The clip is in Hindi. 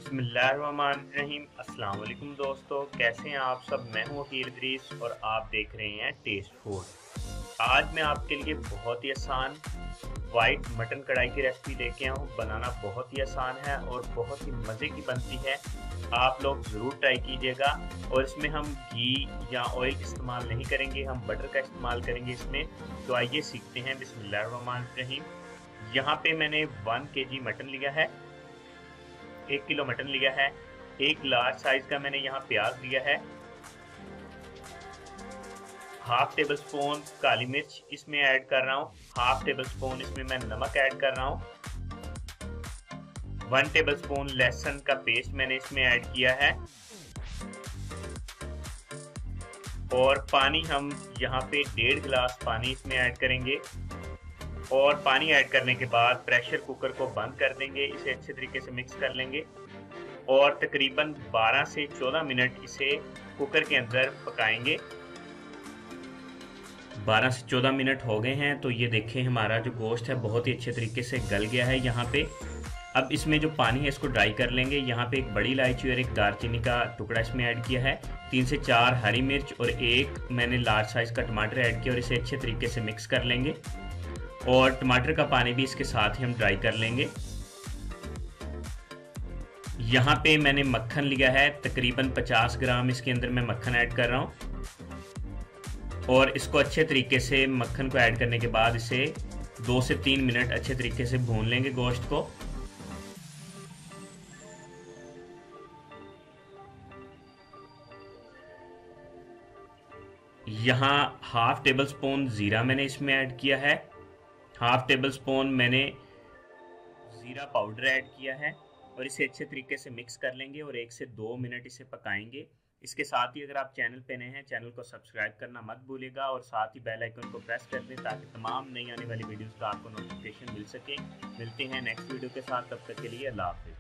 बिस्मिल्लाहिर्रहमानिर्रहीम। अस्सलाम वालेकुम दोस्तों, कैसे हैं आप सब। मैं हूं वकील इदरीस और आप देख रहे हैं टेस्ट फूड। आज मैं आपके लिए बहुत ही आसान वाइट मटन कढ़ाई की रेसिपी लेके आया हूं। बनाना बहुत ही आसान है और बहुत ही मज़े की बनती है। आप लोग ज़रूर ट्राई कीजिएगा। और इसमें हम घी या ऑयल इस्तेमाल नहीं करेंगे, हम बटर का इस्तेमाल करेंगे इसमें। तो आइए सीखते हैं। बिस्मिल्लाहिर्रहमानिर्रहीम। यहाँ पे मैंने 1 kg मटन लिया है, 1 किलो मटन लिया है। एक लार्ज साइज का मैंने यहाँ प्याज लिया है। हाफ टेबल स्पून काली मिर्च इसमें ऐड कर रहा हूँ। हाफ टेबल स्पून इसमें मैं नमक ऐड कर रहा हूँ। 1 टेबल स्पून लहसुन का पेस्ट मैंने इसमें ऐड किया है। और पानी हम यहाँ पे 1.5 गिलास पानी इसमें ऐड करेंगे। और पानी ऐड करने के बाद प्रेशर कुकर को बंद कर देंगे। इसे अच्छे तरीके से मिक्स कर लेंगे और तकरीबन 12 से 14 मिनट इसे कुकर के अंदर पकाएंगे। 12 से 14 मिनट हो गए हैं। तो ये देखें, हमारा जो गोश्त है बहुत ही अच्छे तरीके से गल गया है यहाँ पे। अब इसमें जो पानी है इसको ड्राई कर लेंगे। यहाँ पे एक बड़ी इलायची और एक दालचीनी का टुकड़ा इसमें ऐड किया है। 3 से 4 हरी मिर्च और एक मैंने लार्ज साइज का टमाटर ऐड किया और इसे अच्छे तरीके से मिक्स कर लेंगे। और टमाटर का पानी भी इसके साथ ही हम ड्राई कर लेंगे। यहाँ पे मैंने मक्खन लिया है, तकरीबन 50 ग्राम इसके अंदर मैं मक्खन ऐड कर रहा हूँ। और इसको अच्छे तरीके से मक्खन को ऐड करने के बाद इसे 2 से 3 मिनट अच्छे तरीके से भून लेंगे गोश्त को। यहाँ हाफ टेबल स्पून ज़ीरा मैंने इसमें ऐड किया है। हाफ टेबल स्पून मैंने ज़ीरा पाउडर ऐड किया है और इसे अच्छे तरीके से मिक्स कर लेंगे और 1 से 2 मिनट इसे पकाएंगे। इसके साथ ही अगर आप चैनल पे नए हैं, चैनल को सब्सक्राइब करना मत भूलिएगा और साथ ही बेल आइकन को प्रेस कर दें ताकि तमाम नई आने वाली वीडियोस का आपको नोटिफिकेशन मिल सके। मिलते हैं नेक्स्ट वीडियो के साथ, तब तक के लिए अल्लाह हाफिज़।